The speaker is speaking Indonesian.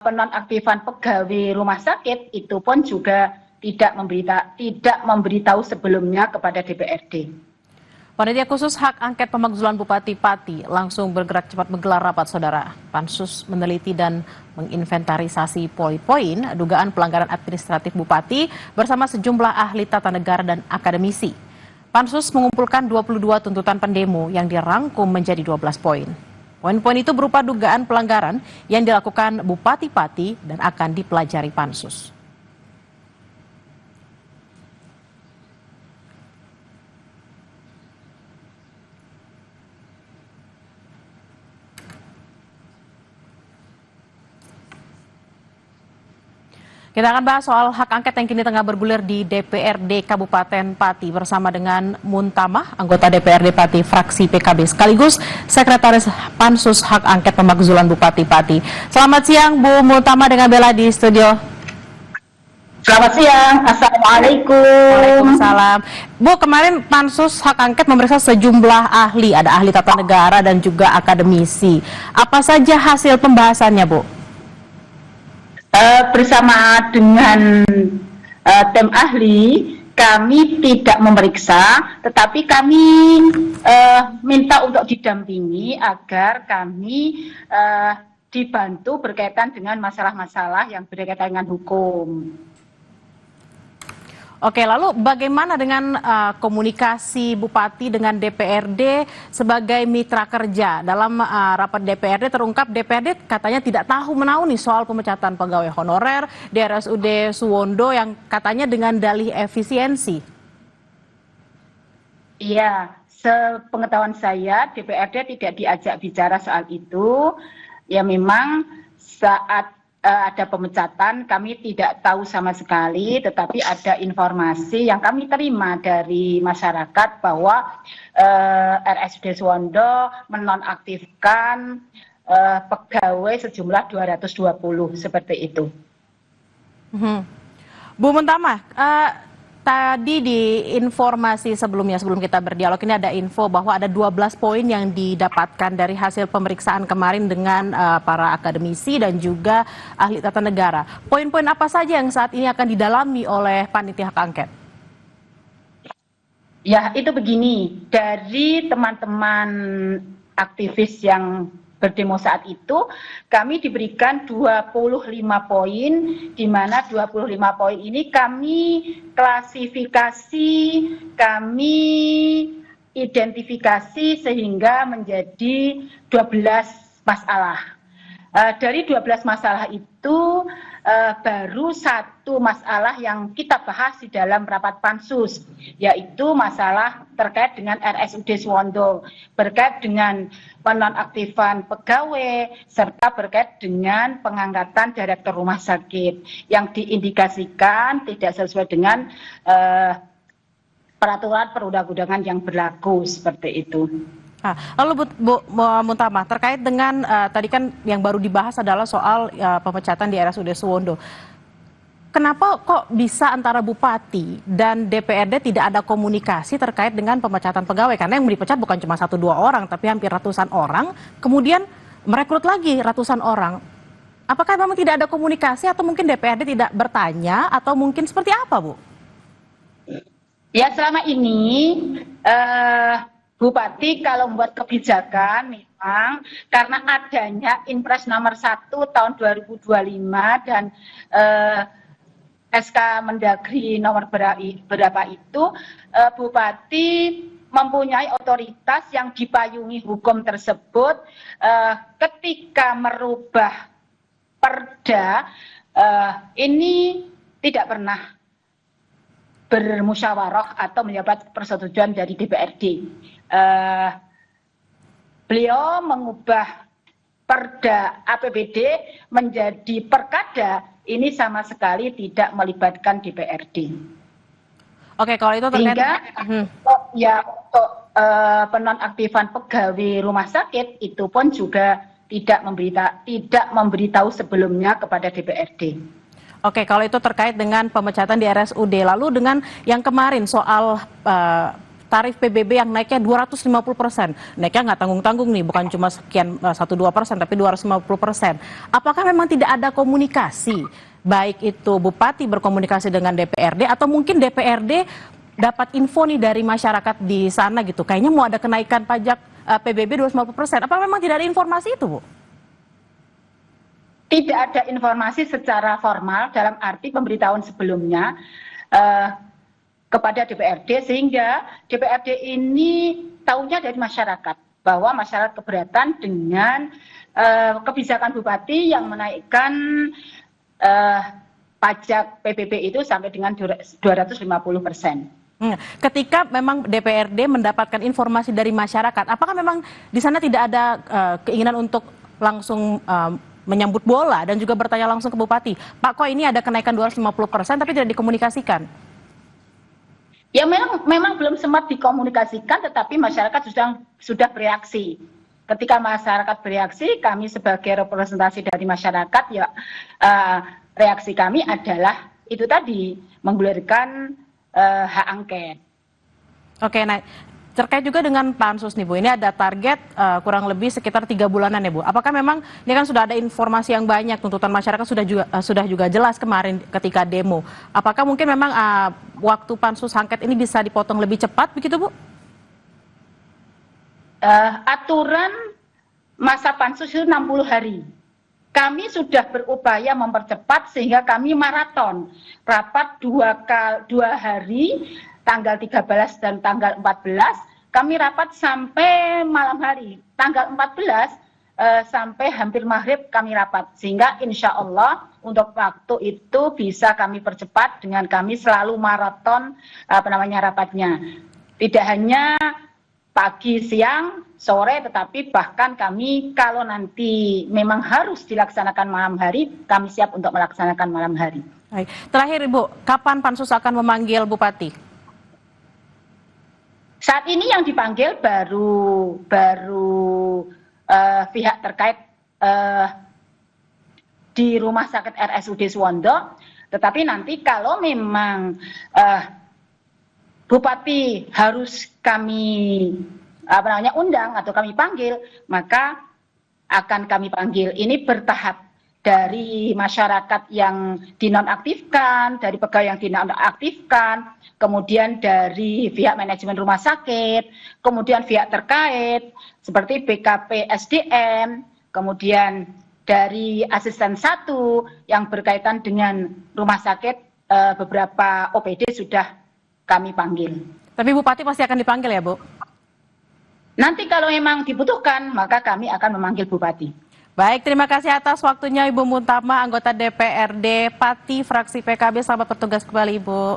penonaktifan pegawai rumah sakit itu pun juga tidak memberitahu sebelumnya kepada DPRD. Panitia khusus hak angket pemakzulan Bupati Pati langsung bergerak cepat menggelar rapat saudara. Pansus meneliti dan menginventarisasi poin-poin dugaan pelanggaran administratif Bupati bersama sejumlah ahli tata negara dan akademisi. Pansus mengumpulkan 22 tuntutan pendemo yang dirangkum menjadi 12 poin. Poin-poin itu berupa dugaan pelanggaran yang dilakukan Bupati Pati dan akan dipelajari Pansus. Kita akan bahas soal hak angket yang kini tengah bergulir di DPRD Kabupaten Pati bersama dengan Muntamah, anggota DPRD Pati fraksi PKB sekaligus Sekretaris Pansus Hak Angket Pemakzulan Bupati Pati. Selamat siang Bu Muntamah dengan Bella di studio. Selamat siang, Assalamualaikum. Waalaikumsalam. Bu, kemarin Pansus Hak Angket memeriksa sejumlah ahli, ada ahli tata negara dan juga akademisi. Apa saja hasil pembahasannya, Bu? Bersama dengan tim ahli, kami tidak memeriksa, tetapi kami minta untuk didampingi agar kami dibantu berkaitan dengan masalah-masalah yang berkaitan dengan hukum. Oke, lalu bagaimana dengan komunikasi Bupati dengan DPRD sebagai mitra kerja? Dalam rapat DPRD terungkap DPRD katanya tidak tahu menahu nih soal pemecatan pegawai honorer di RSUD Suwondo yang katanya dengan dalih efisiensi. Iya, sepengetahuan saya DPRD tidak diajak bicara soal itu. Ya memang saat ada pemecatan, kami tidak tahu sama sekali, tetapi ada informasi yang kami terima dari masyarakat bahwa RSUD Suwondo menonaktifkan pegawai sejumlah 220, seperti itu. Bu Muntamah, tadi di informasi sebelumnya, sebelum kita berdialog ini ada info bahwa ada 12 poin yang didapatkan dari hasil pemeriksaan kemarin dengan para akademisi dan juga ahli tata negara. Poin-poin apa saja yang saat ini akan didalami oleh panitia hak angket? Ya, itu begini, dari teman-teman aktivis yang berdemo saat itu, kami diberikan 25 poin, di mana 25 poin ini kami klasifikasi, kami identifikasi sehingga menjadi 12 masalah. Dari 12 masalah itu baru satu masalah yang kita bahas di dalam rapat pansus, yaitu masalah terkait dengan RSUD Suwondo, berkait dengan penonaktifan pegawai, serta berkait dengan pengangkatan direktur rumah sakit yang diindikasikan tidak sesuai dengan peraturan perundang-undangan yang berlaku, seperti itu. Lalu Bu Muntamah, terkait dengan tadi kan yang baru dibahas adalah soal pemecatan di RSUD Suwondo. Kenapa kok bisa antara Bupati dan DPRD tidak ada komunikasi terkait dengan pemecatan pegawai? Karena yang dipecat bukan cuma 1-2 orang, tapi hampir ratusan orang, kemudian merekrut lagi ratusan orang. Apakah memang tidak ada komunikasi atau mungkin DPRD tidak bertanya atau mungkin seperti apa, Bu? Ya, selama ini Bupati kalau membuat kebijakan memang karena adanya Impres nomor 1 tahun 2025 dan SK Mendagri nomor berapa itu, Bupati mempunyai otoritas yang dipayungi hukum tersebut ketika merubah perda ini tidak pernah bermusyawarah atau mendapat persetujuan dari DPRD. Beliau mengubah perda APBD menjadi perkada, ini sama sekali tidak melibatkan DPRD. Oke, kalau itu terkait untuk penonaktifan pegawai rumah sakit itu pun juga tidak memberitahu sebelumnya kepada DPRD. Oke, kalau itu terkait dengan pemecatan di RSUD, lalu dengan yang kemarin soal tarif PBB yang naiknya 250%. Naiknya nggak tanggung-tanggung nih, bukan cuma sekian 1-2%, tapi 250%. Apakah memang tidak ada komunikasi? Baik itu Bupati berkomunikasi dengan DPRD atau mungkin DPRD dapat info nih dari masyarakat di sana gitu. Kayaknya mau ada kenaikan pajak PBB 250%. Apa memang tidak ada informasi itu, Bu? Tidak ada informasi secara formal dalam arti pemberitahuan sebelumnya kepada DPRD, sehingga DPRD ini tahunya dari masyarakat bahwa masyarakat keberatan dengan kebijakan Bupati yang menaikkan pajak PBB itu sampai dengan 250%. Ketika memang DPRD mendapatkan informasi dari masyarakat, apakah memang di sana tidak ada keinginan untuk langsung menyambut bola dan juga bertanya langsung ke Bupati, Pak, kok ini ada kenaikan 250% tapi tidak dikomunikasikan? Ya memang belum sempat dikomunikasikan, tetapi masyarakat sudah bereaksi. Ketika masyarakat bereaksi, kami sebagai representasi dari masyarakat, ya reaksi kami adalah itu tadi, menggulirkan hak angket. Oke, nah terkait juga dengan pansus nih Bu, ini ada target kurang lebih sekitar 3 bulanan ya Bu. Apakah memang ini kan sudah ada informasi yang banyak, tuntutan masyarakat sudah juga jelas kemarin ketika demo. Apakah mungkin memang waktu pansus angket ini bisa dipotong lebih cepat begitu Bu? Aturan masa pansus itu 60 hari. Kami sudah berupaya mempercepat sehingga kami maraton rapat 2 hari, tanggal 13 dan tanggal 14, kami rapat sampai malam hari. Tanggal 14 sampai hampir maghrib kami rapat, sehingga insya Allah untuk waktu itu bisa kami percepat dengan kami selalu maraton rapatnya. Tidak hanya pagi, siang, sore, tetapi bahkan kami kalau nanti memang harus dilaksanakan malam hari, kami siap untuk melaksanakan malam hari. Baik. Terakhir Ibu, kapan Pansus akan memanggil Bupati? Saat ini yang dipanggil baru pihak terkait di Rumah Sakit RSUD Suwondo, tetapi nanti kalau memang Bupati harus kami undang atau kami panggil, maka akan kami panggil. Ini bertahap, dari masyarakat yang dinonaktifkan, dari pegawai yang dinonaktifkan, kemudian dari pihak manajemen rumah sakit, kemudian pihak terkait seperti BKP SDM, kemudian dari asisten 1 yang berkaitan dengan rumah sakit, beberapa OPD sudah kami panggil. Tapi Bupati pasti akan dipanggil ya Bu? Nanti kalau memang dibutuhkan, maka kami akan memanggil Bupati. Baik, terima kasih atas waktunya Ibu Muntama, anggota DPRD Pati, fraksi PKB. Selamat bertugas kembali Ibu.